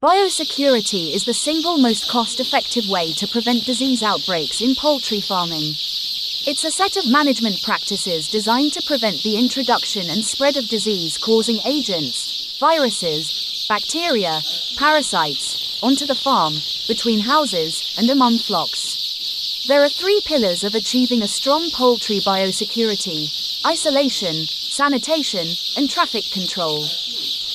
Biosecurity is the single most cost-effective way to prevent disease outbreaks in poultry farming. It's a set of management practices designed to prevent the introduction and spread of disease-causing agents, viruses, bacteria, parasites, onto the farm, between houses, and among flocks. There are 3 pillars of achieving a strong poultry biosecurity: isolation, sanitation, and traffic control.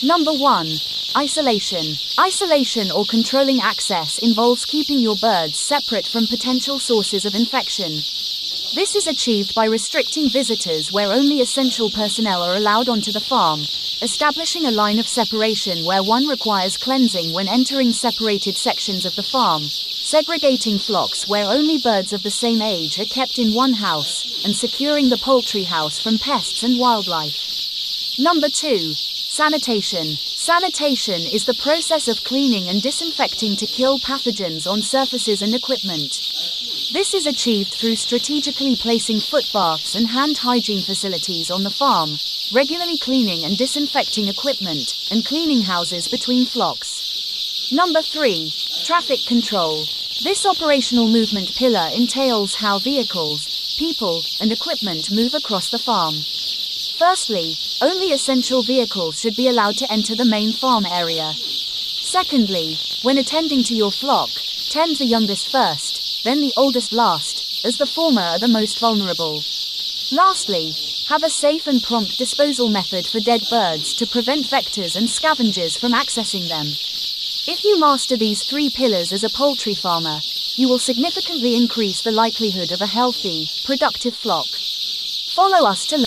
Number 1. Isolation. Isolation or controlling access involves keeping your birds separate from potential sources of infection. This is achieved by restricting visitors where only essential personnel are allowed onto the farm, establishing a line of separation where one requires cleansing when entering separated sections of the farm, segregating flocks where only birds of the same age are kept in one house, and securing the poultry house from pests and wildlife. Number 2. Sanitation. Sanitation is the process of cleaning and disinfecting to kill pathogens on surfaces and equipment. This is achieved through strategically placing foot baths and hand hygiene facilities on the farm, regularly cleaning and disinfecting equipment, and cleaning houses between flocks. Number 3. Traffic control. This operational movement pillar entails how vehicles, people, and equipment move across the farm. Firstly, only essential vehicles should be allowed to enter the main farm area. Secondly, when attending to your flock, tend the youngest first, then the oldest last, as the former are the most vulnerable. Lastly, have a safe and prompt disposal method for dead birds to prevent vectors and scavengers from accessing them. If you master these 3 pillars as a poultry farmer, you will significantly increase the likelihood of a healthy, productive flock. Follow us to learn